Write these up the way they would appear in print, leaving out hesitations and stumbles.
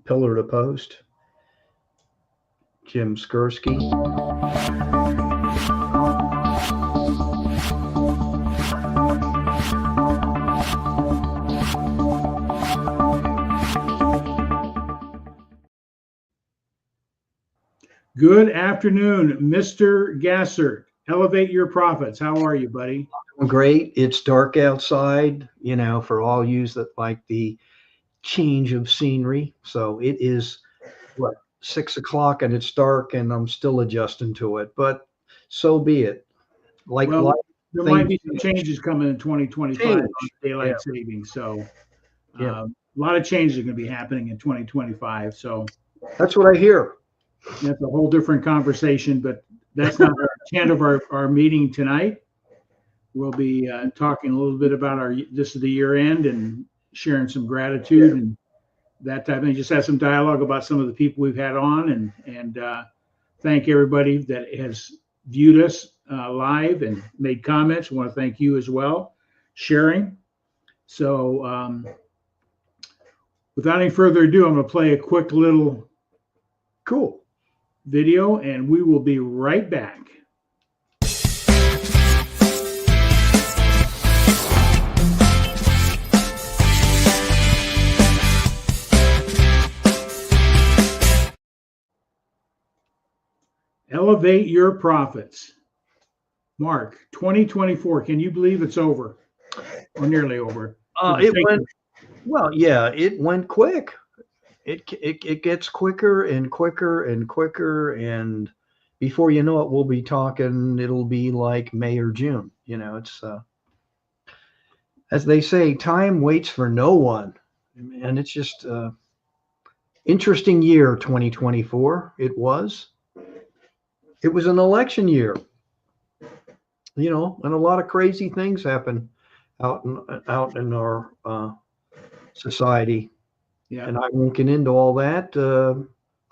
pillar to post, Jim Skursky. Good afternoon, Mr. Gassert. Elevate your profits. How are you, buddy? Great. It's dark outside, for all yous that like the change of scenery. So it is what, 6 o'clock and it's dark and I'm still adjusting to it, but so be it. Like Well, life, there might things be some changes coming in 2025 change. on daylight savings. So Yeah. a lot of changes are going to be happening in 2025. So That's what I hear. that's a whole different conversation, but that's not the intent of our meeting tonight. We'll be talking a little bit about this is the year end and sharing some gratitude and that type of thing. Just have some dialogue about some of the people we've had on and thank everybody that has viewed us live and made comments. I want to thank you as well, sharing. So without any further ado, I'm going to play a quick little Cool video and we will be right back. Elevate your profits. Mark, 2024, can you believe it's over or nearly over? It went quick. It gets quicker and quicker and quicker, and before you know it, we'll be talking. It'll be like May or June. It's as they say, time waits for no one, and it's just interesting year 2024. It was an election year, and a lot of crazy things happen out in our society. Yeah. And I won't get into all that,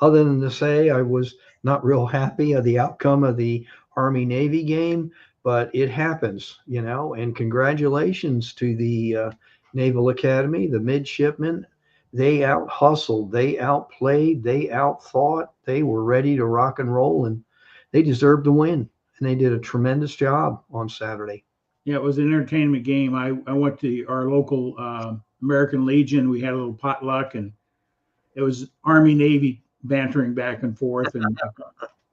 other than to say I was not real happy of the outcome of the Army-Navy game, but it happens, and congratulations to the Naval Academy, the midshipmen. They out-hustled, they outplayed, they outthought, they were ready to rock and roll, and they deserved to win, and they did a tremendous job on Saturday. Yeah, it was an entertainment game. I went to our local American Legion. We had a little potluck, and it was Army Navy bantering back and forth. And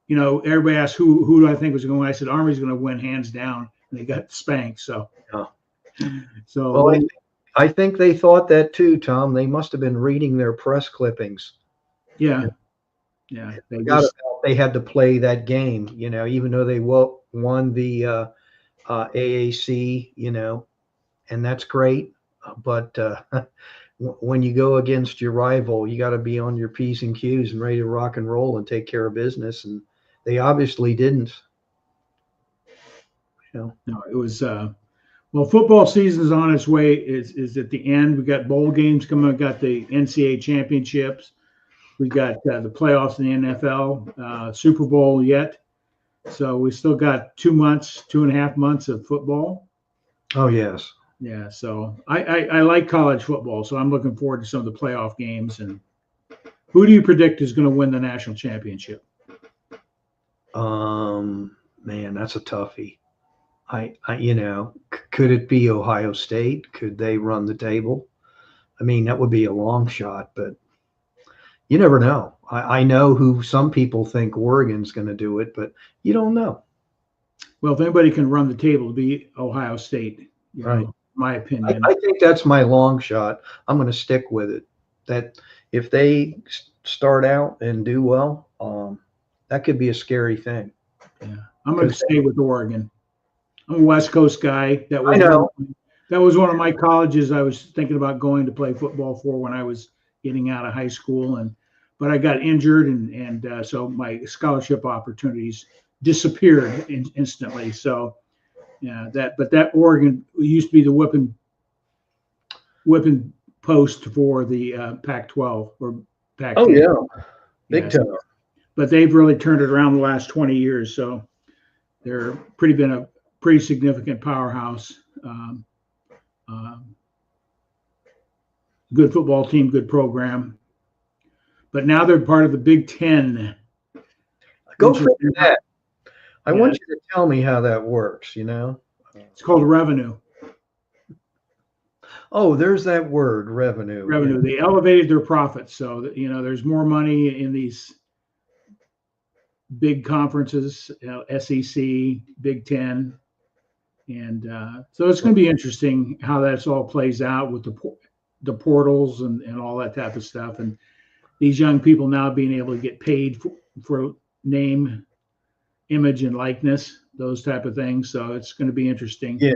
everybody asked who do I think was going to win. I said Army's going to win hands down, and they got spanked. So, Well, I think they thought that too, Tom. They must have been reading their press clippings. Yeah. They had to play that game, even though they won the AAC, and that's great. But when you go against your rival, you got to be on your P's and Q's and ready to rock and roll and take care of business. And they obviously didn't. No, it was well, football season's on its way. Is at the end. We got bowl games coming. We got the NCAA championships. We got the playoffs in the NFL, Super Bowl yet. So we still got 2.5 months of football. Oh, yes. Yeah. So I like college football. So I'm looking forward to some of the playoff games. And who do you predict is going to win the national championship? Man, that's a toughie. Could it be Ohio State? Could they run the table? I mean, that would be a long shot, but you never know. I know who some people think Oregon's going to do it, but you don't know. Well, if anybody can run the table, it'll be Ohio State. Right. My opinion. I think that's my long shot. I'm going to stick with it. That if they start out and do well, that could be a scary thing. Yeah, I'm going to stay with Oregon. I'm a West Coast guy. I know. That was one of my colleges I was thinking about going to play football for when I was getting out of high school, but I got injured, and so my scholarship opportunities disappeared instantly. So, yeah, that Oregon used to be the whipping post for the Pac-12 or Pac-10. Oh yeah, big time. But they've really turned it around the last 20 years. So they're been a pretty significant powerhouse. Good football team, good program. but now they're part of the Big Ten. Go for that. I Yeah. want you to tell me how that works, It's called revenue. Oh, there's that word, revenue. Revenue. They elevated their profits. So, there's more money in these big conferences, SEC, Big Ten. And so it's going to be interesting how that's all plays out with the portals and all that type of stuff. And these young people now being able to get paid for name, image, and likeness, those type of things. So it's going to be interesting. Yes.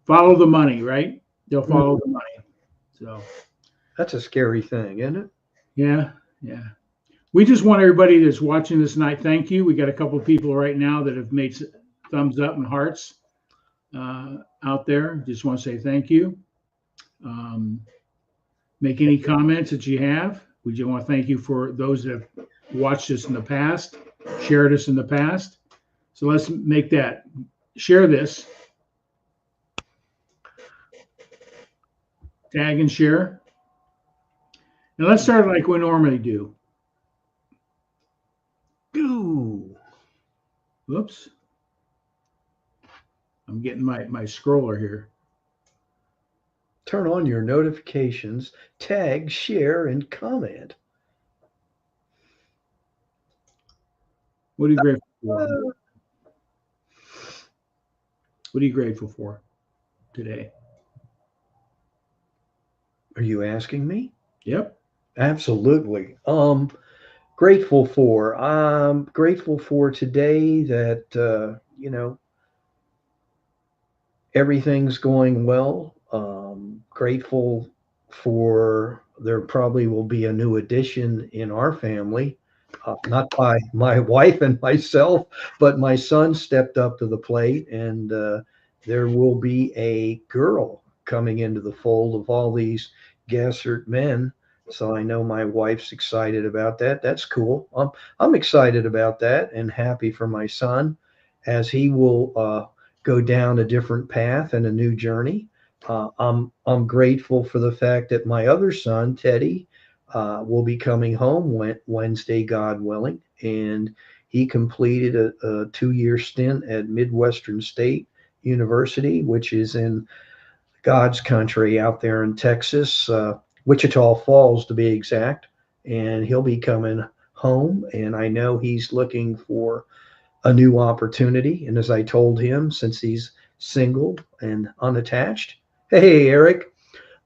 Follow the money, right? They'll follow the money. So that's a scary thing, isn't it? Yeah. We just want everybody that's watching this tonight. Thank you. We got a couple of people right now that have made thumbs up and hearts out there. Just want to say thank you. Make any comments that you have. We just want to thank you for those that have watched us in the past, shared us in the past. So let's make that. Share this. Tag and share. And let's start like we normally do. Whoops. I'm getting my scroller here. Turn on your notifications, tag, share, and comment. What are you grateful for? What are you grateful for today? Are you asking me? Yep. Absolutely. Grateful for. I'm grateful for today that everything's going well. Grateful for there probably will be a new addition in our family, not by my wife and myself, but my son stepped up to the plate, and there will be a girl coming into the fold of all these Gassert men. So I know my wife's excited about that. That's cool. I'm excited about that and happy for my son as he will go down a different path and a new journey. I'm grateful for the fact that my other son, Teddy, will be coming home Wednesday, God willing, and he completed a 2-year stint at Midwestern State University, which is in God's country out there in Texas, Wichita Falls to be exact. And he'll be coming home, and I know he's looking for a new opportunity. And as I told him, since he's single and unattached, hey, Eric,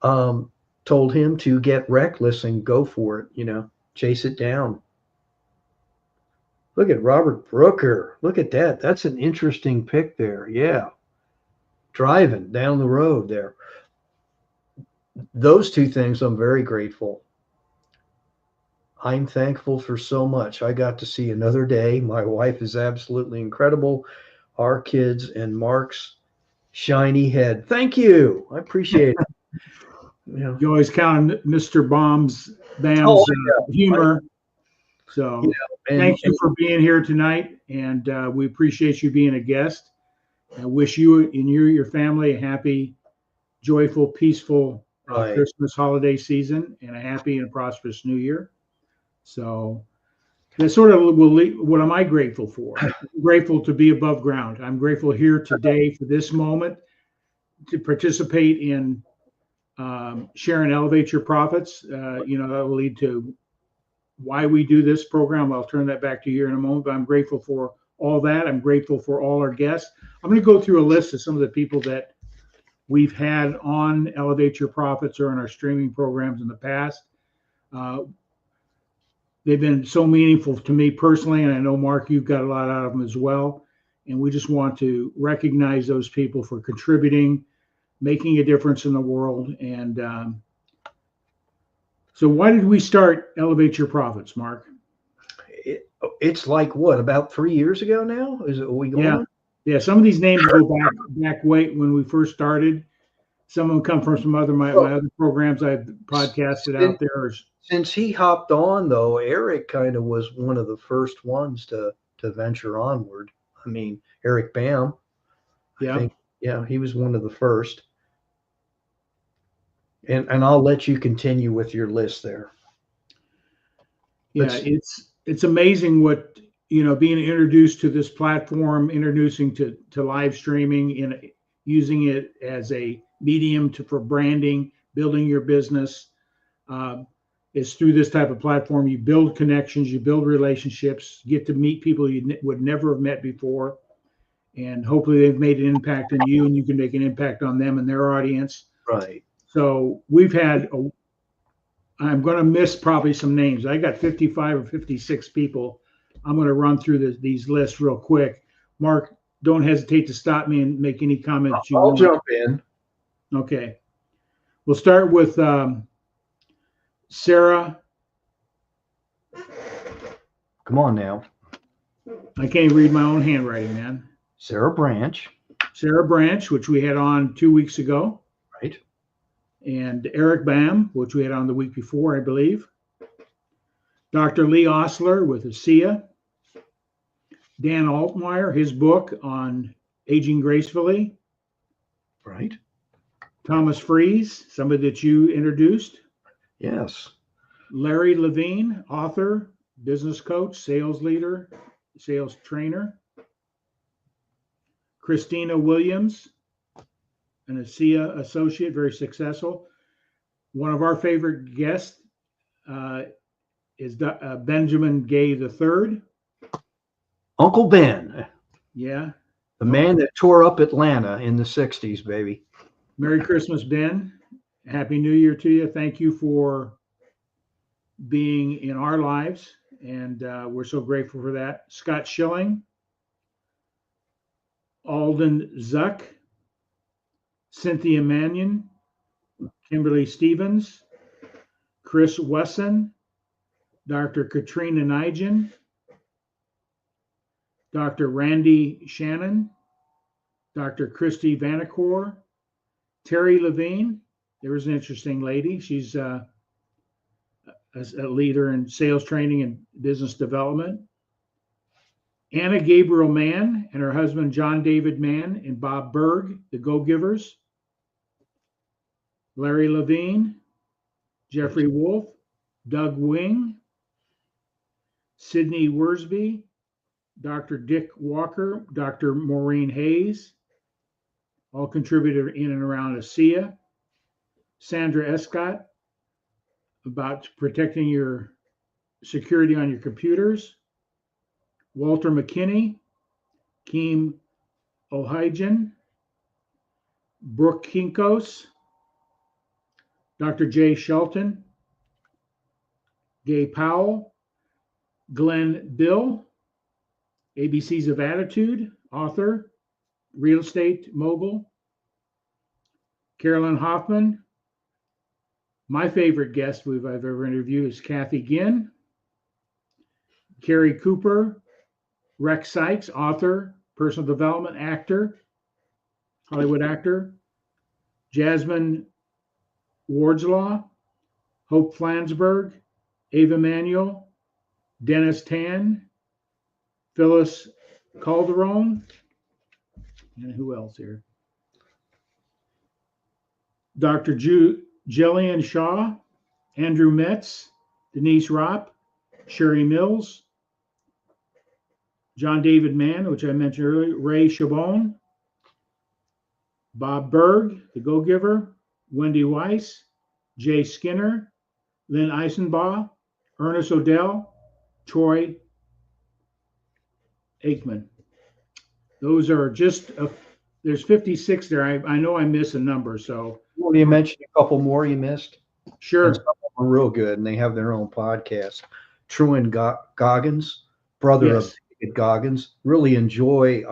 told him to get reckless and go for it, chase it down. Look at Robert Brooker. Look at that. That's an interesting pick there. Yeah. Driving down the road there. Those two things I'm very grateful. I'm thankful for so much. I got to see another day. My wife is absolutely incredible. Our kids and Mark's shiny head. Thank you. I appreciate it. You always count on Mr. Bam's humor. So thank you for being here tonight, and we appreciate you being a guest. I wish you and your family a happy, joyful, peaceful Christmas holiday season and a happy and prosperous New Year. So that's sort of what am I grateful for? I'm grateful to be above ground. I'm grateful here today for this moment to participate in share and elevate your profits. That will lead to why we do this program. I'll turn that back to you here in a moment, but I'm grateful for all that. I'm grateful for all our guests. I'm going to go through a list of some of the people that we've had on Elevate Your Profits or in our streaming programs in the past. They've been so meaningful to me personally, and I know, Mark, you've got a lot out of them as well. And we just want to recognize those people for contributing, making a difference in the world. And so why did we start Elevate Your Profits, Mark? It's like what, about 3 years ago now? Is it? Are we going? Yeah. Some of these names go back way when we first started. Some of them come from some other my other programs I've podcasted out there. Since he hopped on, though, Eric kind of was one of the first ones to venture onward. I mean, Eric Bam. I think, he was one of the first. And I'll let you continue with your list there. Yeah, it's amazing what, being introduced to this platform, introducing to live streaming, using it as a medium for branding, building your business. Uh, is through this type of platform. You build connections, you build relationships, get to meet people you would never have met before, and hopefully they've made an impact on you, and you can make an impact on them and their audience. Right. So we've had I'm going to miss probably some names. I got 55 or 56 people. I'm going to run through these lists real quick. Mark, don't hesitate to stop me and make any comments you I'll want. jump in. Okay. We'll start with Sarah. Come on now. I can't read my own handwriting, man. Sarah Branch. Sarah Branch, which we had on 2 weeks ago. Right. And Eric Bam, which we had on the week before, I believe. Dr. Lee Osler with ASEA. Dan Altmeyer, his book on aging gracefully. Right. Thomas Fries, somebody that you introduced. Yes. Larry Levine, author, business coach, sales leader, sales trainer. Christina Williams, an ASEA associate, very successful. One of our favorite guests is Benjamin Gay III. Uncle Ben. Yeah. The man that tore up Atlanta in the 60s, baby. Merry Christmas, Ben. Happy New Year to you. Thank you for being in our lives, and we're so grateful for that. Scott Schilling, Alden Zuck, Cynthia Mannion, Kimberly Stevens, Chris Wesson, Dr. Katrina Nigel, Dr. Randy Shannon, Dr. Christy Vanacore, Terry Levine. There was an interesting lady. She's a leader in sales training and business development. Anna Gabriel Mann and her husband, John David Mann, and Bob Berg, the Go-Givers. Larry Levine, Jeffrey Wolf, Doug Wing, Sydney Worsby, Dr. Dick Walker, Dr. Maureen Hayes, all contributed in and around ASEA. Sandra Escott, about protecting your security on your computers. Walter McKinney, Keem Ohijen, Brooke Kinkos, Dr. Jay Shelton, Gay Powell, Glenn Bill, ABCs of Attitude, author, real estate mogul. Carolyn Hoffman. My favorite guest I've ever interviewed is Kathy Ginn. Carrie Cooper, Rex Sykes, author, personal development actor, Hollywood actor. Jasmine Wardslaw, Hope Flansburgh, Ava Manuel, Dennis Tan, Phyllis Calderon, and who else here? Dr. Jillian Shaw, Andrew Metz, Denise Ropp, Sherry Mills, John David Mann, which I mentioned earlier, Ray Chabon, Bob Berg, the Go-Giver, Wendy Weiss, Jay Skinner, Lynn Eisenbaugh, Ernest Odell, Troy Aikman. Those are just, there's 56 there. I know I missed a number, so. Well, you mentioned a couple more you missed. Sure. And some of them are real good, and they have their own podcast. Truman Goggins, brother of David Goggins. Really enjoy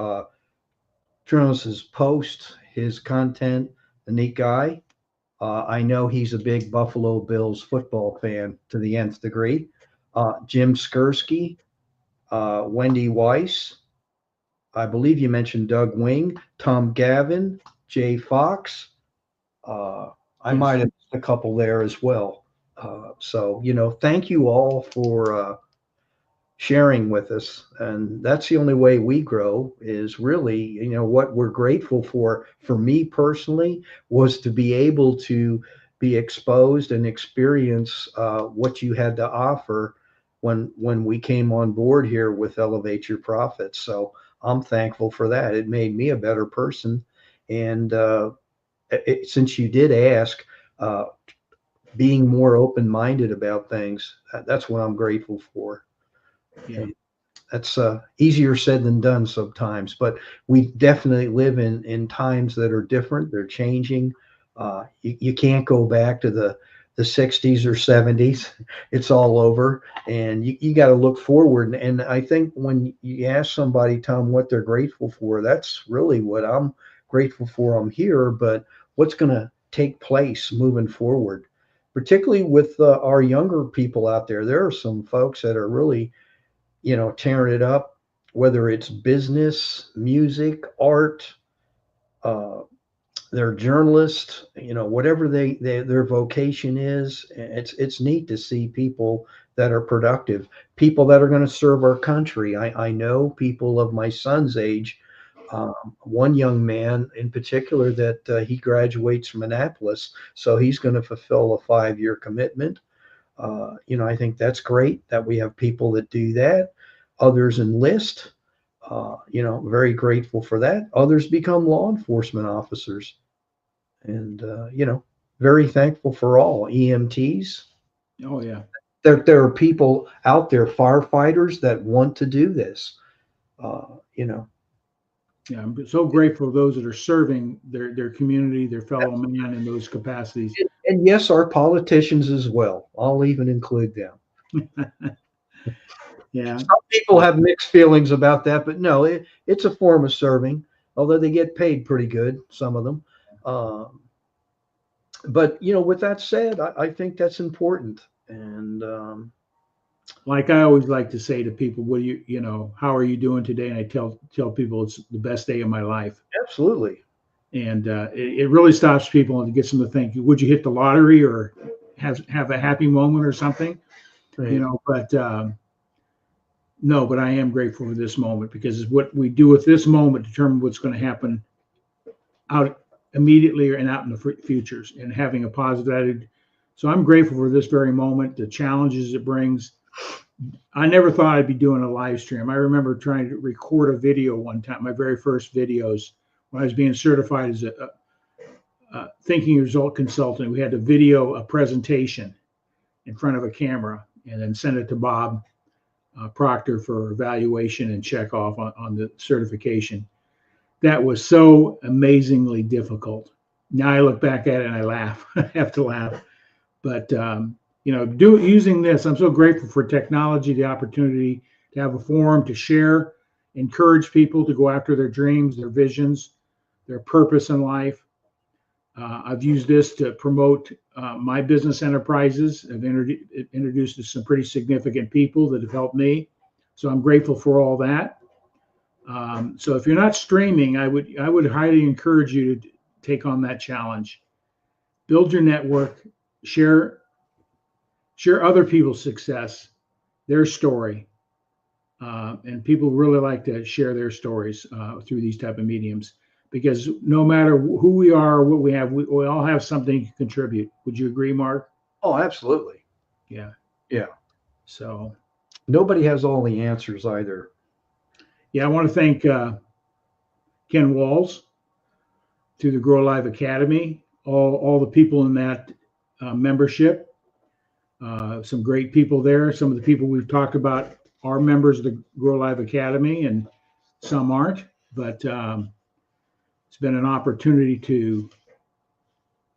Truman's posts, his content, a neat guy. I know he's a big Buffalo Bills football fan to the nth degree. Jim Skursky, Wendy Weiss. I believe you mentioned Doug Wing, Tom Gavin, Jay Fox. I might have missed a couple there as well. So, thank you all for sharing with us. And that's the only way we grow is really, what we're grateful for me personally, was to be able to be exposed and experience what you had to offer when we came on board here with Elevate Your Profits. So I'm thankful for that. It made me a better person. And since you did ask, uh, being more open-minded about things, that's what I'm grateful for. Yeah. And that's easier said than done sometimes, but we definitely live in times that are different. They're changing. You can't go back to the 60s or 70s. It's all over, and you got to look forward. And I think when you ask somebody, Tom, what they're grateful for, that's really what I'm grateful for. I'm here, but what's going to take place moving forward, particularly with our younger people out there. There are some folks that are really, tearing it up, whether it's business, music, art, uh, they're journalists, whatever their vocation is. It's neat to see people that are productive, people that are going to serve our country. I know people of my son's age. One young man in particular that he graduates from Annapolis, so he's going to fulfill a 5-year commitment. I think that's great that we have people that do that. Others enlist. Very grateful for that. Others become law enforcement officers, and very thankful for all EMTs. Oh yeah. There are people out there, firefighters that want to do this. Uh, you know, Yeah. I'm so grateful for those that are serving their community, their fellow man in those capacities. and yes, our politicians as well. I'll even include them. Yeah. Some people have mixed feelings about that, but no, it's a form of serving, although they get paid pretty good, some of them. Um, but with that said, I think that's important. And Like I always like to say to people, what do how are you doing today? And I tell people it's the best day of my life. absolutely, And it really stops people and gets them to think, would you hit the lottery or have a happy moment or something? right. But no, but I am grateful for this moment because what we do with this moment determine what's going to happen out immediately and out in the futures, and having a positive attitude. So I'm grateful for this very moment, the challenges it brings. I never thought I'd be doing a live stream. I remember trying to record a video one time, my very first videos when I was being certified as a thinking result consultant. We had to video a presentation in front of a camera and then send it to Bob Proctor for evaluation and check off on the certification. That was so amazingly difficult. Now I look back at it and I laugh. I have to laugh. But using this, I'm so grateful for technology, the opportunity to have a forum to share, encourage people to go after their dreams, their visions, their purpose in life. I've used this to promote my business enterprises. I've introduced to some pretty significant people that have helped me. So I'm grateful for all that. So if you're not streaming, I would highly encourage you to take on that challenge. Build your network, share other people's success, their story, and people really like to share their stories through these type of mediums, because no matter who we are or what we have, we all have something to contribute. Would you agree, Mark? Oh, absolutely. Yeah. Yeah. So Nobody has all the answers either. yeah, I want to thank Ken Walls through the Grow Live Academy, all the people in that membership. Some great people there. Some of the people we've talked about are members of the Grow Live Academy, and some aren't. But it's been an opportunity to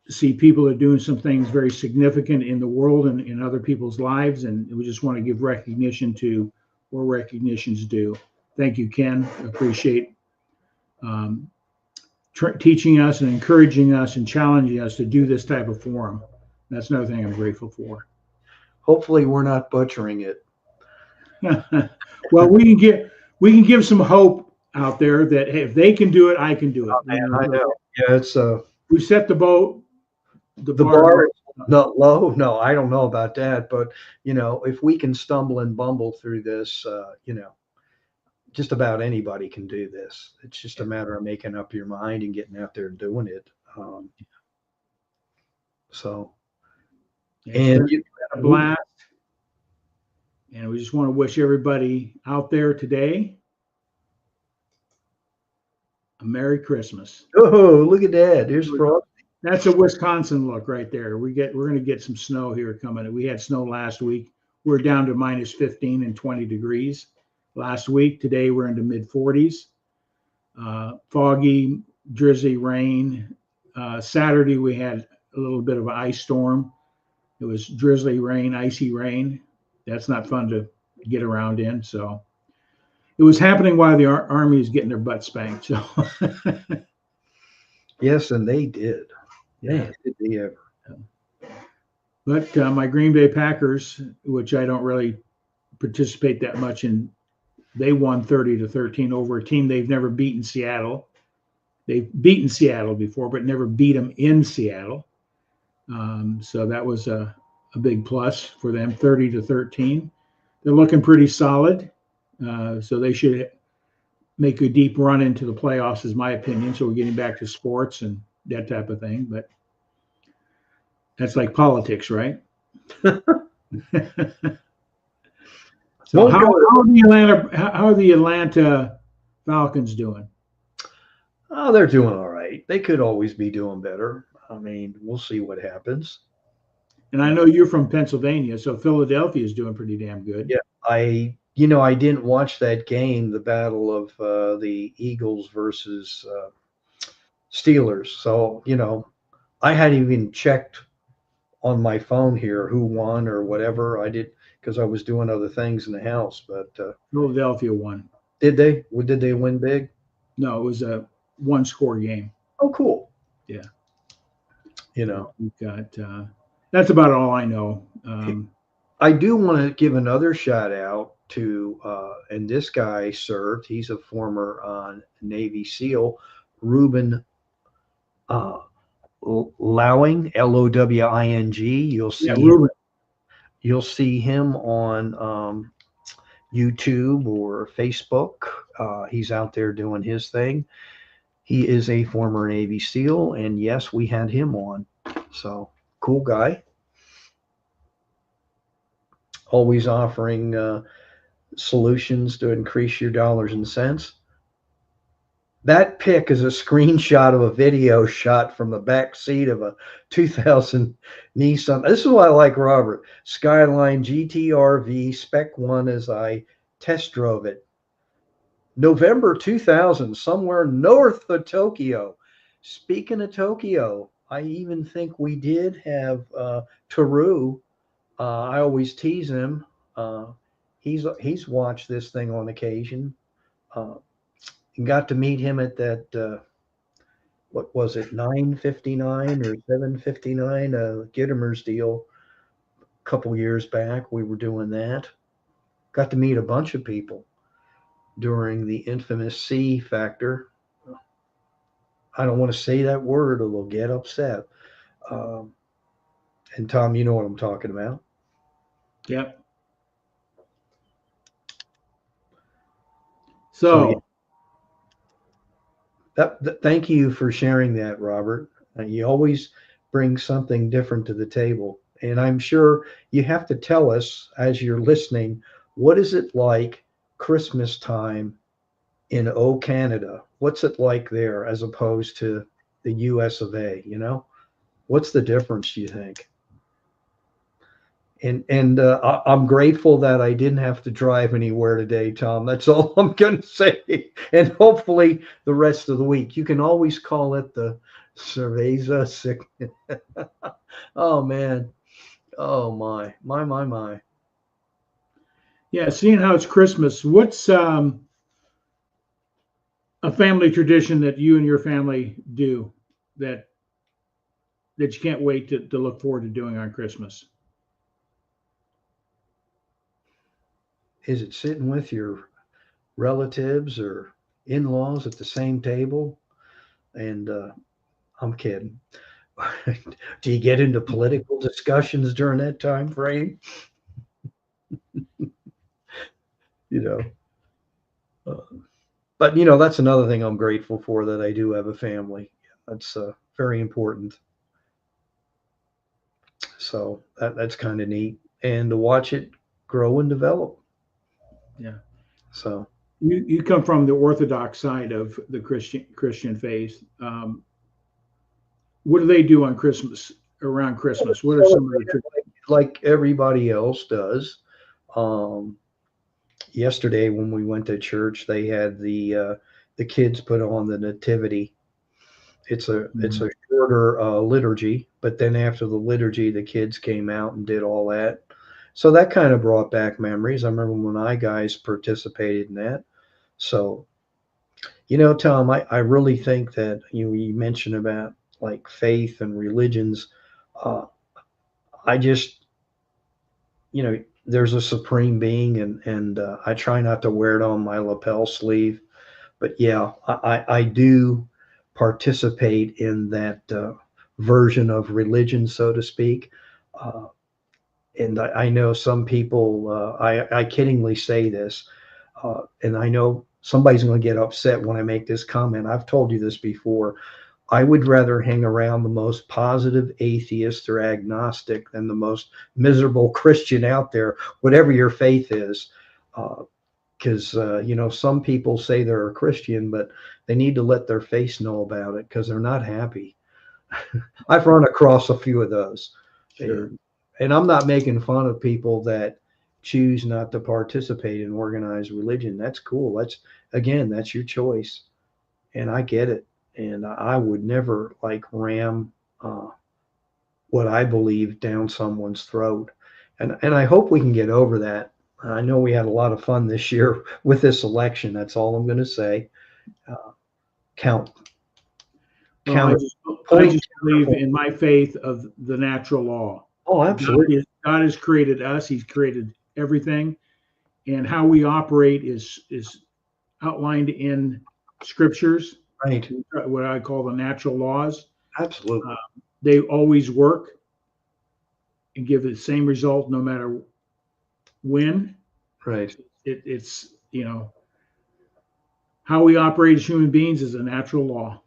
see people that are doing some things very significant in the world and in other people's lives. And we just want to give recognition to where recognition's due. Thank you, Ken. Appreciate um, teaching us and encouraging us and challenging us to do this type of forum. That's another thing I'm grateful for. Hopefully, we're not butchering it. Well, we can give some hope out there that hey, if they can do it, I can do it. Oh, man, I know. Yeah, it's We set the the bar bar is not low. No, I don't know about that, but if we can stumble and bumble through this, just about anybody can do this. It's just a matter of making up your mind and getting out there and doing it. So, It's and been a blast. And we just want to wish everybody out there today a Merry Christmas. Oh, look at that. There's Frog. That's a Wisconsin look right there. We're going to get some snow here coming. We had snow last week. We're down to minus 15 and 20 degrees last week. Today we're into mid 40s. Foggy, drizzly rain. Saturday we had a little bit of an ice storm. It was drizzly rain, icy rain. That's not fun to get around in. So it was happening while the Army is getting their butt spanked. So yes, and they did. Yeah. Man, did they ever. But my Green Bay Packers, which I don't really participate that much in, they won 30-13 over a team they've never beaten, Seattle. They've beaten Seattle before, but never beat them in Seattle. So that was a big plus for them, 30-13. They're looking pretty solid. So they should make a deep run into the playoffs, is my opinion. So we're getting back to sports and that type of thing. But that's like politics, right? So how are the Atlanta Falcons doing? Oh, they're doing all right. They could always be doing better. I mean, we'll see what happens. And I know you're from Pennsylvania, so Philadelphia is doing pretty damn good. Yeah, I didn't watch that game, the battle of the Eagles versus Steelers. So, I hadn't even checked on my phone here who won or whatever. I did because I was doing other things in the house. But Philadelphia won. Did they? Did they win big? No, it was a one-score game. Oh, cool. Yeah. We've got that's about all I know. I do want to give another shout out to, and this guy served. He's a former Navy SEAL, Reuben Lowing, Lowing. You'll see. Reuben. You'll see him on YouTube or Facebook. He's out there doing his thing. He is a former Navy SEAL, and yes, we had him on. So cool guy. Always offering solutions to increase your dollars and cents. That pic is a screenshot of a video shot from the back seat of a 2000 Nissan. This is why I like Robert. Skyline GT-RV Spec 1 as I test drove it. November 2000, somewhere north of Tokyo. Speaking of Tokyo, I even think we did have Taru. I always tease him. He's watched this thing on occasion. Got to meet him at that, what was it, 959 or 759, Gittimer's deal a couple years back. We were doing that. Got to meet a bunch of people during the infamous C factor. I don't want to say that word or they'll get upset. And Tom, you know what I'm talking about. Yep. So thank you for sharing that, Robert. You always bring something different to the table. And I'm sure you have to tell us as you're listening, what is it like Christmas time in Canada? What's it like there as opposed to the US of A, What's the difference, do you think? And I'm grateful that I didn't have to drive anywhere today, Tom. That's all I'm going to say. And hopefully the rest of the week. You can always call it the cerveza sickness. Oh, man. Oh, my. Yeah, seeing how it's Christmas, what's a family tradition that you and your family do that you can't wait to look forward to doing on Christmas? Is it sitting with your relatives or in-laws at the same table? And I'm kidding. Do you get into political discussions during that time frame? But that's another thing I'm grateful for, that I do have a family. That's very important. So that's kind of neat. And to watch it grow and develop. Yeah. So You come from the Orthodox side of the Christian faith. What do they do on Christmas, around Christmas? What are some of the like everybody else does. Um, Yesterday when we went to church, they had the kids put on the nativity. It's a shorter liturgy, but then after the liturgy, the kids came out and did all that. So that kind of brought back memories. I remember when I guys participated in that. So, Tom, I really think that you mentioned about like faith and religions. Uh, I just, there's a supreme being, and I try not to wear it on my lapel sleeve. But yeah, I do participate in that version of religion, so to speak. Uh, and I know some people, I kiddingly say this, and I know somebody's going to get upset when I make this comment. I've told you this before. I would rather hang around the most positive atheist or agnostic than the most miserable Christian out there, whatever your faith is. Because, some people say they're a Christian, but they need to let their face know about it because they're not happy. I've run across a few of those. Sure. And I'm not making fun of people that choose not to participate in organized religion. That's cool. That's your choice. And I get it. And I would never like ram uh, what I believe down someone's throat. And I hope we can get over that. I know we had a lot of fun this year with this election. That's all I'm going to say. Uh, count, Well, I count, just, I point. just believe in my faith of the natural law. Oh, absolutely. God has created us. He's created everything, and how we operate is outlined in scriptures, Right. what I call the natural laws. Absolutely. They always work and give the same result no matter when. Right. It's how we operate as human beings is a natural law.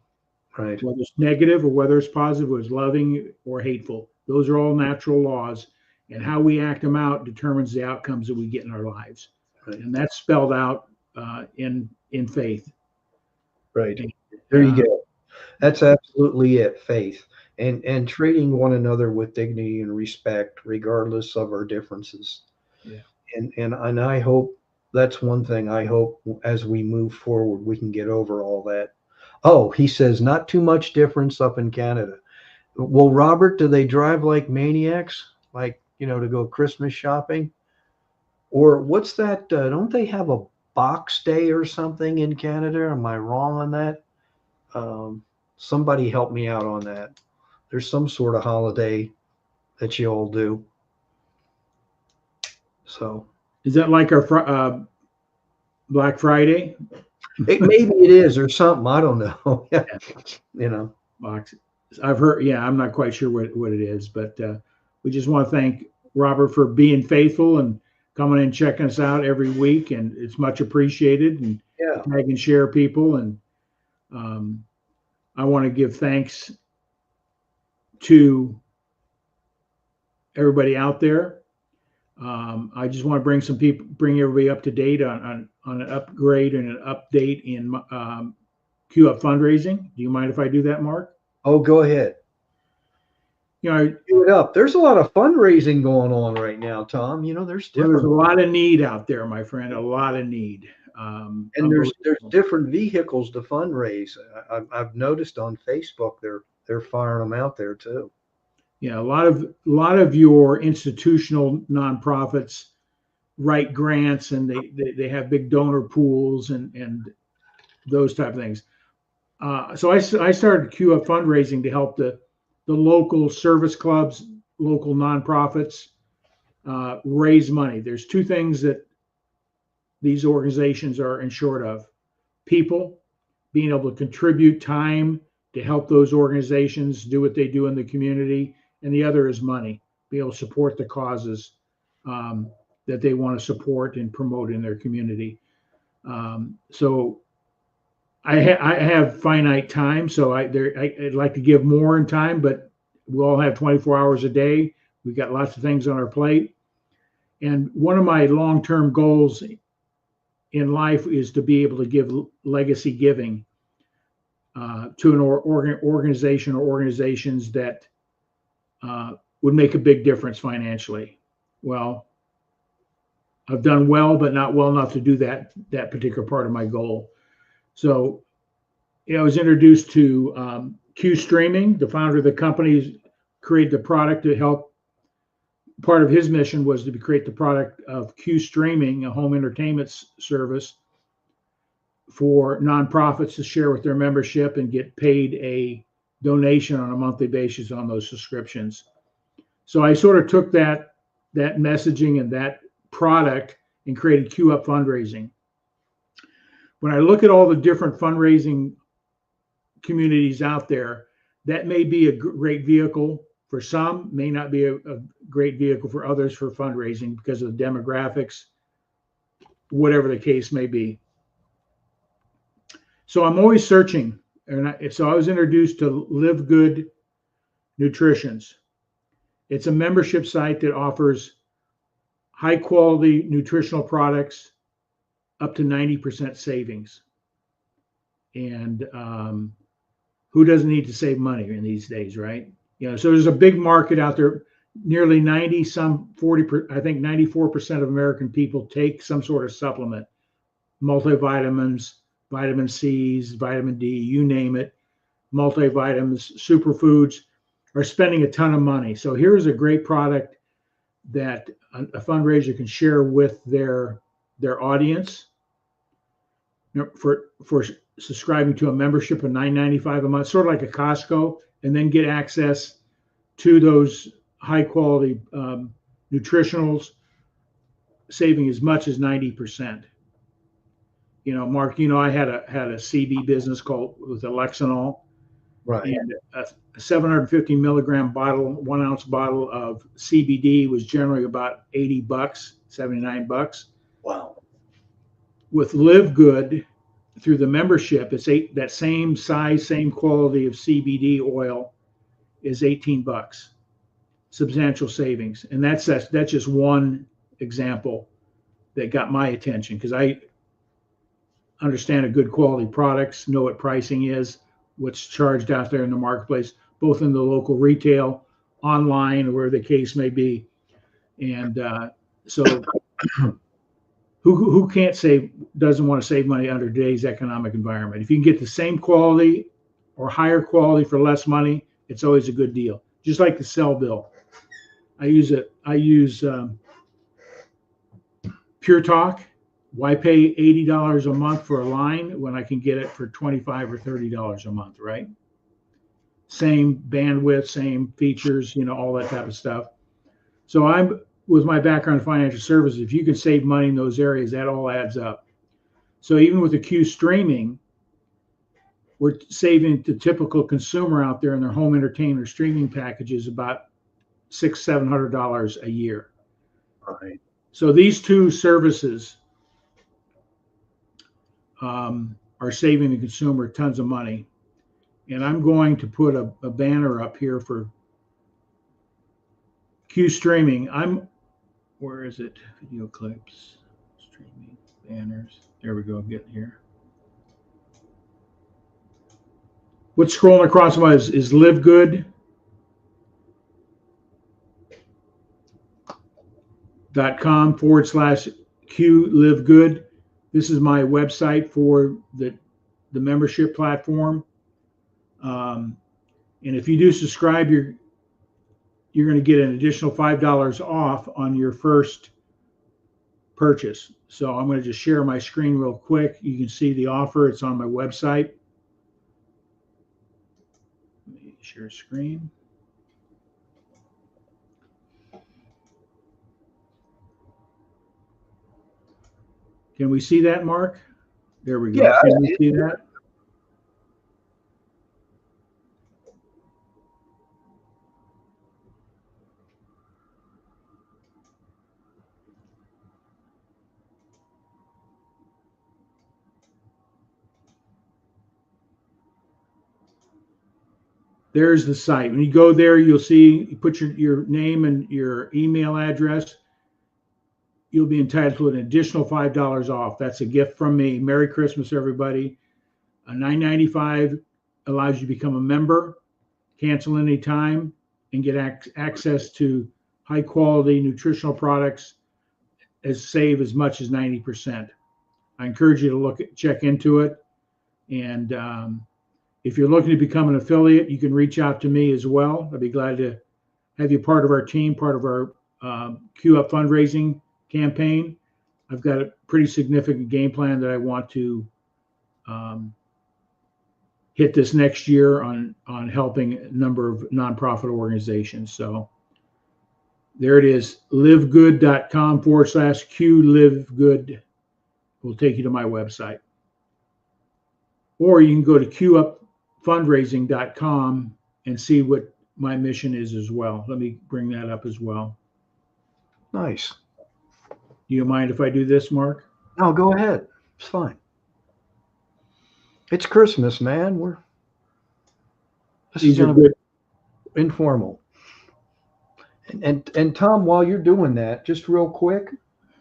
Right. Whether it's negative or whether it's positive, whether it's loving or hateful, those are all natural laws. And how we act them out determines the outcomes that we get in our lives. Right. And that's spelled out in faith. Right. And, There you go. That's absolutely it. Faith and treating one another with dignity and respect, regardless of our differences. Yeah. And I hope that's one thing. I hope as we move forward, we can get over all that. Oh, he says not too much difference up in Canada. Well, Robert, do they drive like maniacs, like to go Christmas shopping, or what's that? Don't they have a Box Day or something in Canada? Am I wrong on that? Um, Somebody help me out on that. There's some sort of holiday that you all do. So is that like our Black Friday? maybe it is or something. I don't know. Yeah, Box. I've heard. Yeah, I'm not quite sure what it is, but we just want to thank Robert for being faithful and coming and checking us out every week, and it's much appreciated. And Yeah. tag and share people, and I want to give thanks to everybody out there. I just want to bring everybody up to date on an upgrade and an update in Up Fundraising. Do you mind if I do that, Mark? Oh, go ahead. Do it up. There's a lot of fundraising going on right now, Tom. There's a lot of need out there, my friend. A lot of need. And there's different vehicles to fundraise. I've noticed on Facebook they're firing them out there too. Yeah, a lot of your institutional nonprofits write grants, and they have big donor pools and those type of things. So I started Up Fundraising to help the local service clubs, local nonprofits raise money. There's two things that these organizations are in short of: people, being able to contribute time to help those organizations do what they do in the community, and the other is money, be able to support the causes that they want to support and promote in their community. So I have finite time, so I'd like to give more in time, but we all have 24 hours a day. We've got lots of things on our plate. And one of my long-term goals in life is to be able to give legacy giving to an organization or organizations that would make a big difference financially. Well, I've done well, but not well enough to do that particular part of my goal. So I was introduced to Q Streaming. The founder of the company created the product to help. Part of his mission was to create the product of Q Streaming, a home entertainment service for nonprofits to share with their membership and get paid a donation on a monthly basis on those subscriptions. So I sort of took that messaging and that product and created Q Up Fundraising. When I look at all the different fundraising communities out there, that may be a great vehicle for some, may not be a great vehicle for others for fundraising because of the demographics, whatever the case may be. So I'm always searching. So I was introduced to Live Good Nutritions. It's a membership site that offers high quality nutritional products up to 90% savings. And who doesn't need to save money in these days, right? So there's a big market out there. Nearly 40, I think 94% of American people take some sort of supplement, multivitamins, vitamin C's, vitamin D, you name it, multivitamins, superfoods, are spending a ton of money. So here's a great product that a fundraiser can share with their audience for subscribing to a membership of $9.95 a month, sort of like a Costco, and then get access to those high quality nutritionals, saving as much as 90%. Mark, I had a CB business called with Alexanol, Right. And a 750 milligram bottle, 1 ounce bottle of CBD was generally about $80, $79. Wow. With Live Good, through the membership, it's that same size, same quality of CBD oil is $18. Substantial savings. And that's just one example that got my attention, because I understand a good quality products, know what pricing is, what's charged out there in the marketplace, both in the local retail, online, or where the case may be. And so who doesn't want to save money under today's economic environment? If you can get the same quality or higher quality for less money, it's always a good deal. Just like the cell bill. I use Pure Talk. Why pay $80 a month for a line when I can get it for $25 or $30 a month, right? Same bandwidth, same features, all that type of stuff. So with my background in financial services, if you can save money in those areas, that all adds up. So even with the Q Streaming, we're saving the typical consumer out there in their home entertainment streaming packages about $600-700 a year. Right. So these two services are saving the consumer tons of money. And I'm going to put a banner up here for Q Streaming. Where is it? Video clips, streaming, banners. There we go. Get here. What's scrolling across my is livegood.com/Q Live Good. This is my website for the membership platform. And if you do subscribe, you're going to get an additional $5 off on your first purchase. So I'm going to just share my screen real quick. You can see the offer. It's on my website. Let me share screen. Can we see that, Mark? There we go. Yeah, Can we see that? There's the site. When you go there, you'll see, you put your name and your email address. you'll be entitled to an additional $5 off. That's a gift from me. Merry Christmas, everybody. $9.95 allows you to become a member, cancel anytime, and get access to high quality nutritional products save as much as 90%. I encourage you to check into it. And if you're looking to become an affiliate, you can reach out to me as well. I'd be glad to have you part of our team, part of our Q Up fundraising campaign. I've got a pretty significant game plan that I want to hit this next year on helping a number of nonprofit organizations. So there it is, livegood.com/Q livegood will take you to my website. Or you can go to qupfundraising.com and see what my mission is as well. Let me bring that up as well. Nice. Do you mind if I do this, Mark? No, go ahead. It's fine. It's Christmas, man. This is gonna be informal. And Tom, while you're doing that, just real quick,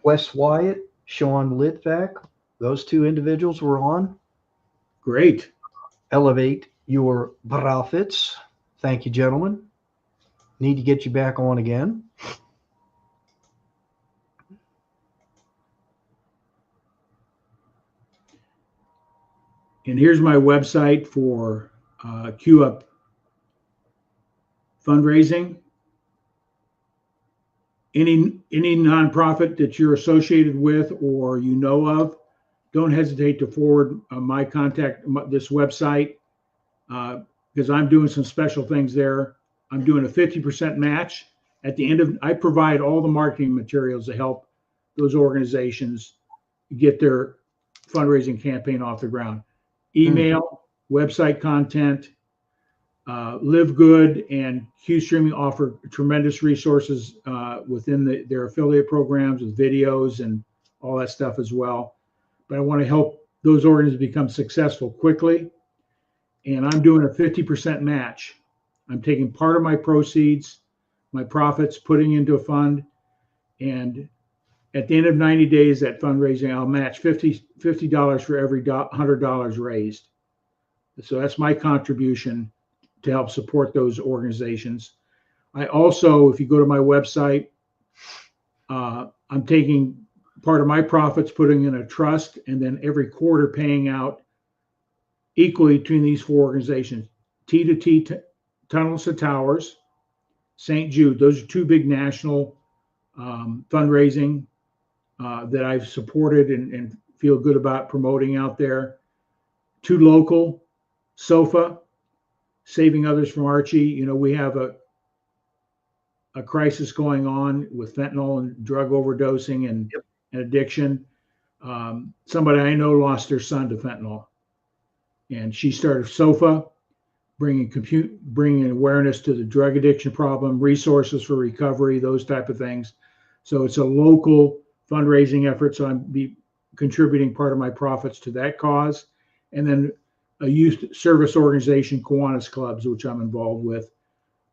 Wes Wyatt, Sean Litvak, those two individuals were on. Great. Elevate your profits. Thank you, gentlemen. Need to get you back on again. And here's my website for Q Up fundraising. Any nonprofit that you're associated with or you know of, don't hesitate to forward my contact, this website, because I'm doing some special things there. I'm doing a 50% match at the end of. I provide all the marketing materials to help those organizations get their fundraising campaign off the ground. Email, website content, Live Good and Q Streaming offer tremendous resources within their affiliate programs with videos and all that stuff as well. But I want to help those organizations become successful quickly. And I'm doing a 50% match. I'm taking part of my proceeds, my profits, putting into a fund. And at the end of 90 days, that fundraising, I'll match $50 for every $100 raised. So that's my contribution to help support those organizations. I also, if you go to my website, I'm taking part of my profits, putting in a trust, and then every quarter paying out equally between these four organizations. T2T, Tunnels to Towers, St. Jude. Those are two big national fundraising that I've supported and feel good about promoting out there. Two local, SOFA, Saving Others from Archie. You know, we have a crisis going on with fentanyl and drug overdosing and addiction. Somebody I know lost their son to fentanyl, and she started SOFA, bringing awareness to the drug addiction problem, resources for recovery, those type of things. So it's a local fundraising effort. So I'm contributing part of my profits to that cause, and then a youth service organization, Kiwanis Clubs, which I'm involved with,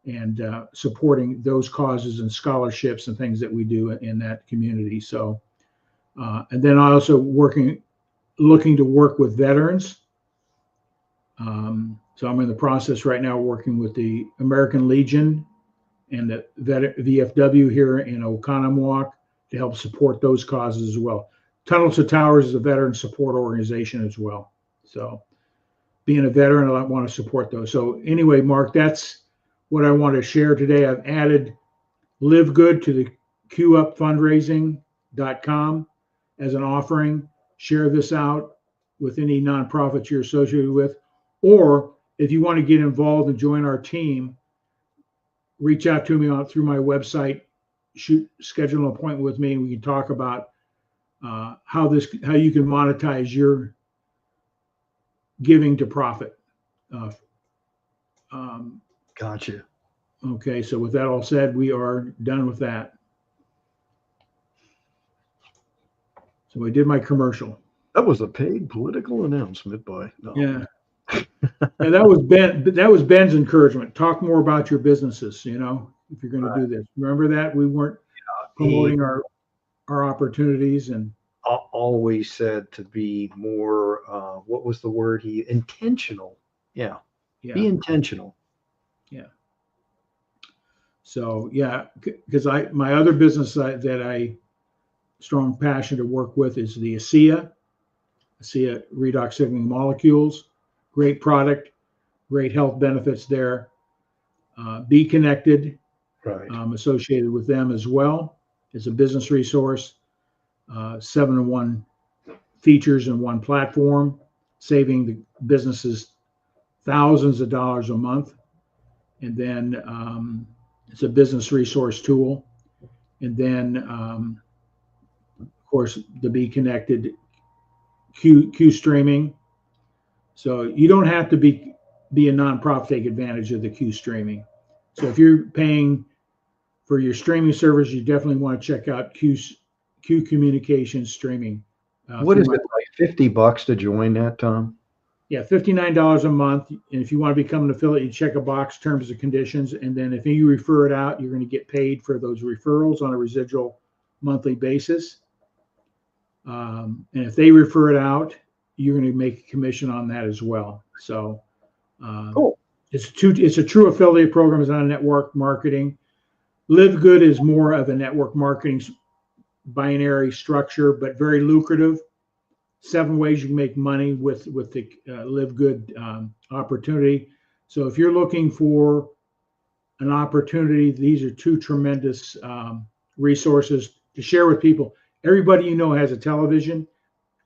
and supporting those causes and scholarships and things that we do in that community. So, and then I also looking to work with veterans. So I'm in the process right now working with the American Legion and the VFW here in Oconomowoc to help support those causes as well. Tunnels to Towers is a veteran support organization as well. So being a veteran, I want to support those. So anyway, Mark, that's what I want to share today. I've added Live Good to the qupfundraising.com as an offering. Share this out with any nonprofits you're associated with. Or if you want to get involved and join our team, reach out to me through my website, schedule an appointment with me, and we can talk about how you can monetize your giving to profit. Gotcha. Okay, so with that all said, we are done with that. So I did my commercial. That was a paid political announcement by. No. Yeah. And that was Ben's encouragement. Talk more about your businesses, if you're going to do this. Remember that? We weren't promoting our our opportunities. And Always said to be more, what was the word intentional. Yeah. Be yeah, intentional. yeah. So yeah, because my other business that I strong passion to work with is the ASEA redox signaling molecules. Great product, great health benefits there. Be Connected, Right. associated with them as well. It's a business resource, 7-in-1 features in one platform, saving the businesses thousands of dollars a month. And then it's a business resource tool. And then, of course, the Be Connected Q streaming. So you don't have to be a nonprofit to take advantage of the Q streaming. So if you're paying for your streaming service, you definitely want to check out Q communication streaming. What is it, like $50 to join that, Tom? Yeah, $59 a month. And if you want to become an affiliate, you check a box, terms and conditions. And then if you refer it out, you're going to get paid for those referrals on a residual monthly basis. And if they refer it out, you're going to make a commission on that as well. So Cool. It's a true affiliate program. It's not a network marketing. Live Good is more of a network marketing binary structure, but very lucrative. 7 ways you can make money with the Live Good opportunity. So if you're looking for an opportunity, these are 2 tremendous resources to share with people. Everybody you know has a television.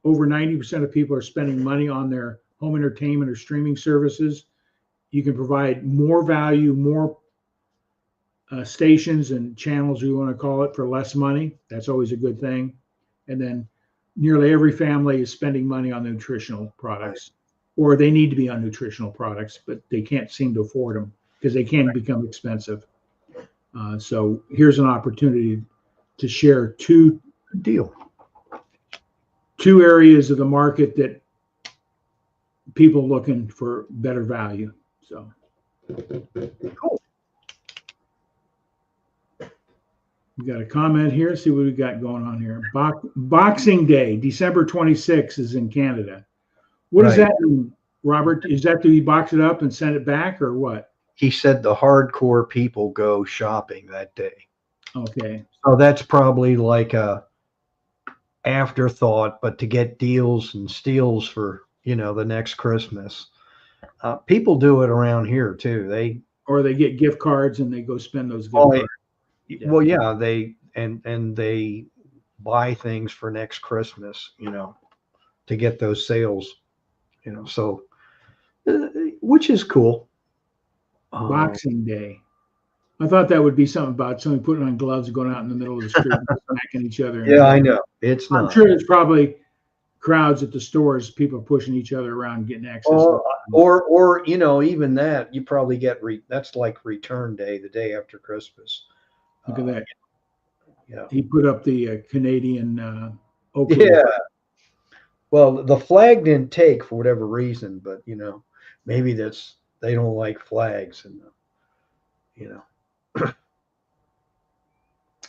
Over 90% of people are spending money on their home entertainment or streaming services. You can provide more value, more stations and channels, you want to call it, for less money. That's always a good thing. And then nearly every family is spending money on nutritional products, or they need to be on nutritional products, but they can't seem to afford them because they can become expensive. So here's an opportunity to share two areas of the market that people looking for better value. So cool. We got a comment here. See what we got going on here. Boxing Day, December 26th is in Canada. What does that mean, Robert? Is that do you box it up and send it back, or what? He said the hardcore people go shopping that day. Okay. So that's probably like a afterthought, but to get deals and steals for, the next Christmas. People do it around here too. They get gift cards and they go spend those gift cards. Yeah. Well, yeah, they buy things for next Christmas, to get those sales, so which is cool. Boxing Day. I thought that would be something about somebody putting on gloves and going out in the middle of the street and smacking each other. Yeah, I know. It's not. I'm sure there's probably crowds at the stores, people pushing each other around, getting access. Or even that, you probably get that's like return day, the day after Christmas. Look at that. Yeah. He put up the Canadian Oakland. Yeah. Well, the flag didn't take for whatever reason, but maybe they don't like flags, and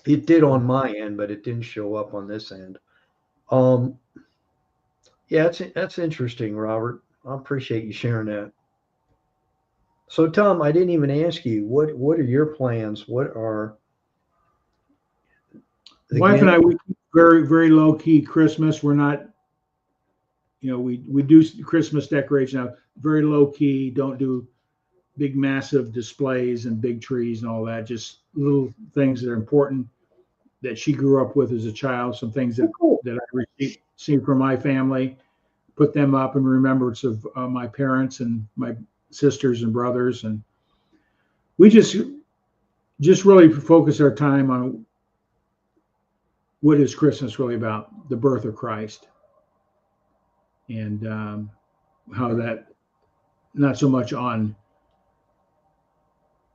it did on my end, but it didn't show up on this end. Yeah, that's interesting, Robert. I appreciate you sharing that. So, Tom, I didn't even ask you what are your plans? What are wife and I, we keep very, very low key Christmas. We're not, we do Christmas decoration now, very low key. Don't do big, massive displays and big trees and all that. Just little things that are important that she grew up with as a child. Some things that I received from my family. Put them up in remembrance of my parents and my sisters and brothers, and we just really focus our time on what is Christmas really about, the birth of Christ, and how that not so much on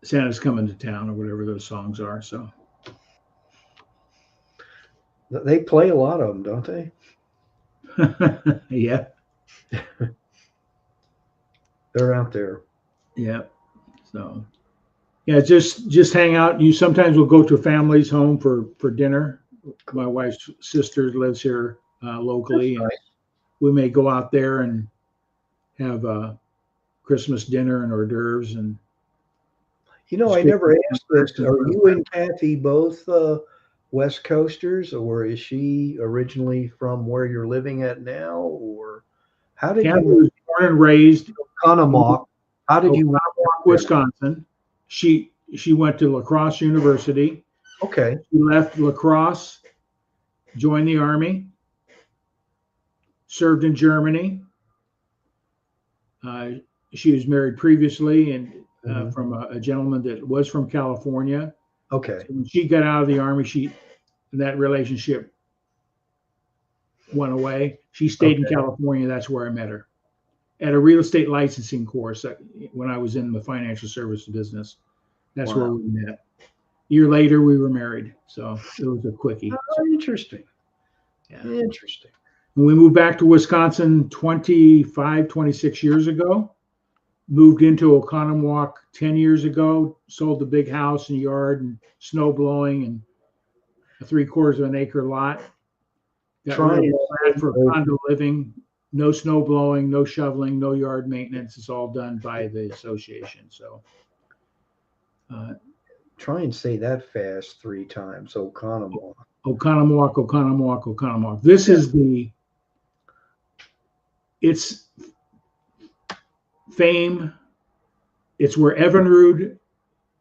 Santa's coming to town or whatever those songs are. So they play a lot of them, don't they? Yeah. They're out there. Yeah. So yeah, just hang out. You sometimes will go to a family's home for dinner, My wife's sister lives here locally, and Nice. we may go out there and have a Christmas dinner and hors d'oeuvres and I never asked this. Are you and Kathy both West Coasters, or is she originally from where you're living at now, or how did Kathy you was born and raised in Oconomowoc? How did you? Oconomowoc, Wisconsin. She went to La Crosse University. Okay. She left La Crosse, joined the Army, served in Germany. She was married previously and from a gentleman that was from California. Okay. So when she got out of the Army, that relationship went away. She stayed in California. That's where I met her at a real estate licensing course when I was in the financial services business. That's where we met. A year later, we were married. So it was a quickie. Oh, interesting. Yeah. Interesting. When we moved back to Wisconsin 25, 26 years ago, moved into Oconomowoc 10 years ago, sold the big house and yard and snow blowing and a 3/4 of an acre lot. Got rid of all that for condo living. No snow blowing, no shoveling, no yard maintenance. It's all done by the association. So try and say that fast 3 times. Oconomowoc. Oconomowoc, Oconomowoc, Oconomowoc. This is it's fame. It's where Evinrude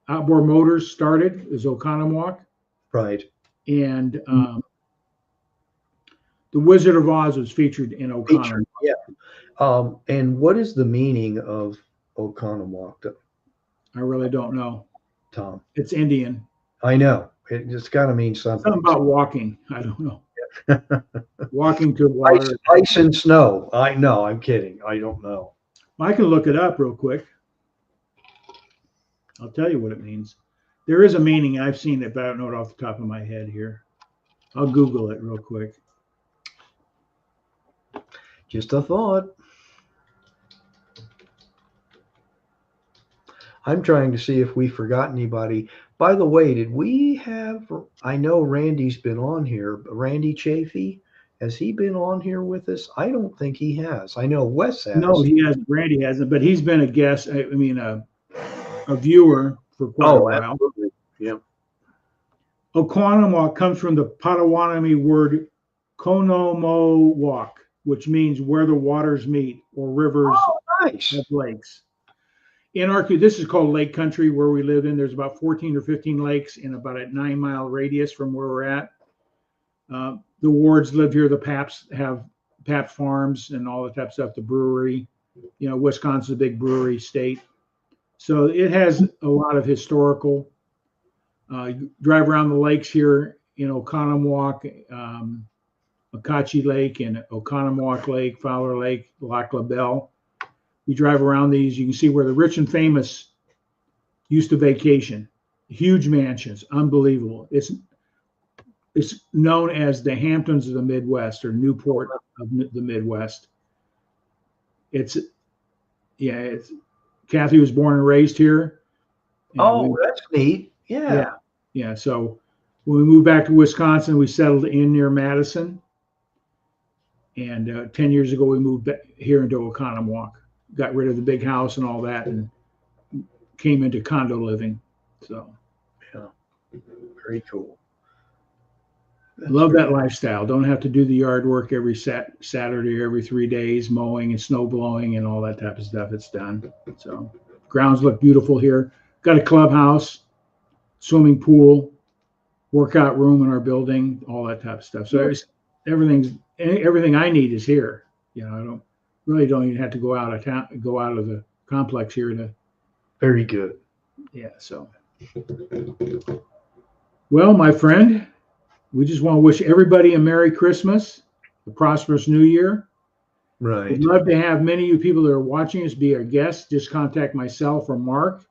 Outboard Motors started, is Oconomowoc. Right. And the Wizard of Oz was featured in Oconomowoc. Yeah. And what is the meaning of Oconomowoc? I really don't know, Tom. It's Indian. I know. It's got to mean something. Something about walking. I don't know. Walking to water. Ice and snow. I know. I'm kidding. I don't know. I can look it up real quick. I'll tell you what it means. There is a meaning. I've seen it, but I don't know it off the top of my head here. I'll Google it real quick. Just a thought. I'm trying to see if we forgot anybody. By the way, did we have, I know Randy's been on here, but Randy Chafee, has he been on here with us? I don't think he has. I know Wes has. No, he hasn't. Randy hasn't, but he's been a guest. I mean, a viewer for quite a while. Absolutely. Yeah. Oconomowoc comes from the Potawatomi word Konomowak, which means where the waters meet or rivers of lakes. In our, this is called lake country where we live in. There's about 14 or 15 lakes in about a 9-mile radius from where we're at. The Wards live here. The Paps have Pabst Farms and all that type of stuff. The brewery, Wisconsin's a big brewery state. So it has a lot of historical. You drive around the lakes here in Oconomowoc, Akachi Lake and Oconomowoc Lake, Fowler Lake, Lac La Belle. You drive around these, you can see where the rich and famous used to vacation. Huge mansions, unbelievable. It's known as the Hamptons of the Midwest or Newport of the Midwest. Kathy was born and raised here. And that's neat. Yeah. Yeah. So when we moved back to Wisconsin, we settled in near Madison. And 10 years ago, we moved back here into Oconomowoc. Got rid of the big house and all that and came into condo living. So, yeah, very cool. Love that lifestyle. Don't have to do the yard work every Saturday, every 3 days, mowing and snow blowing and all that type of stuff. It's done. So, grounds look beautiful here. Got a clubhouse, swimming pool, workout room in our building, all that type of stuff. So, everything I need is here. I don't even have to go out of town, go out of the complex here to. Very good. Yeah. So, well, my friend, we just want to wish everybody a Merry Christmas, a prosperous New Year. Right. We'd love to have many of you people that are watching us be our guests. Just contact myself or Mark.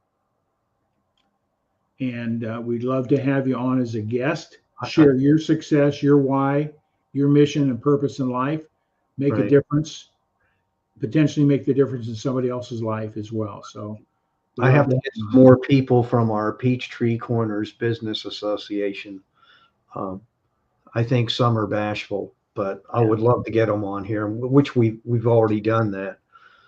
And we'd love to have you on as a guest. Share your success, your why, your mission and purpose in life. Make a difference. Potentially make the difference in somebody else's life as well. So I have to get some more people from our Peachtree Corners Business Association. I think some are bashful, but I would love to get them on here, which we've already done that.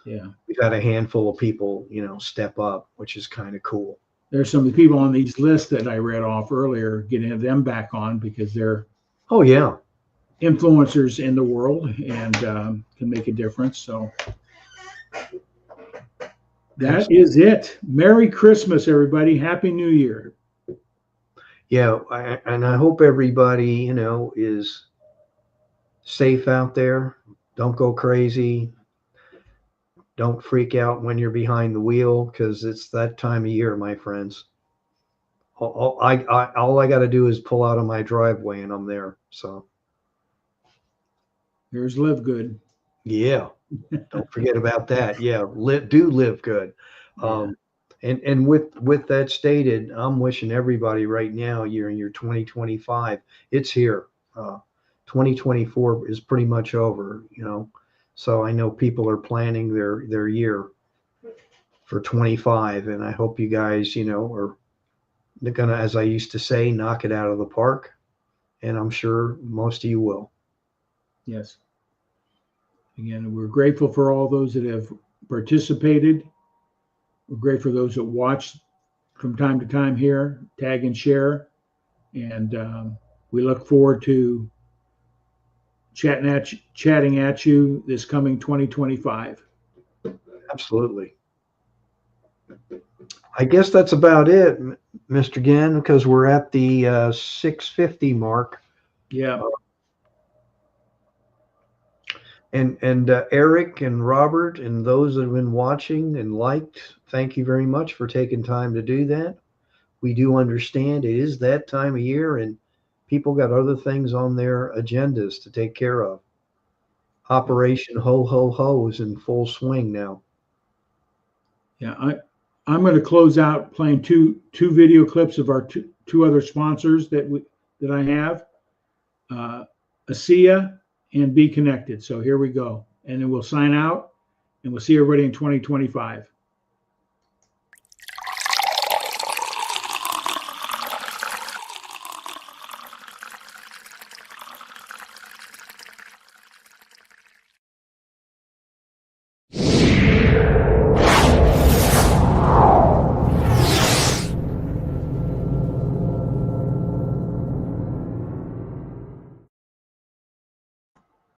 Yeah. We've had a handful of people, step up, which is kind of cool. There's some of the people on these lists that I read off earlier, getting them back on because they're Oh yeah, influencers in the world and can make a difference. So that is it. Merry Christmas, everybody. Happy New Year. yeah, and I hope everybody, is safe out there. Don't go crazy. Don't freak out when you're behind the wheel because it's that time of year, my friends. All I got to do is pull out of my driveway and I'm there. So There's Live Good. yeah, don't forget about that. Yeah, live good. Yeah. And with that stated, I'm wishing everybody right now, you're in your 2025. It's here. 2024 is pretty much over. So I know people are planning their year for 25, and I hope you guys, are gonna, as I used to say, knock it out of the park. And I'm sure most of you will. Yes. Again, we're grateful for all those that have participated. We're grateful for those that watch from time to time here, tag and share. And we look forward to chatting at you this coming 2025. Absolutely. I guess that's about it, Mr. Gann, because we're at the 6:50 mark. Yeah. And Eric and Robert and those that have been watching and liked, thank you very much for taking time to do that. We do understand it is that time of year and people got other things on their agendas to take care of. Operation Ho Ho Ho is in full swing now. Yeah. I'm going to close out playing two video clips of our two other sponsors that I have, ASEA and Be Connected. So here we go. And then we'll sign out and we'll see everybody in 2025.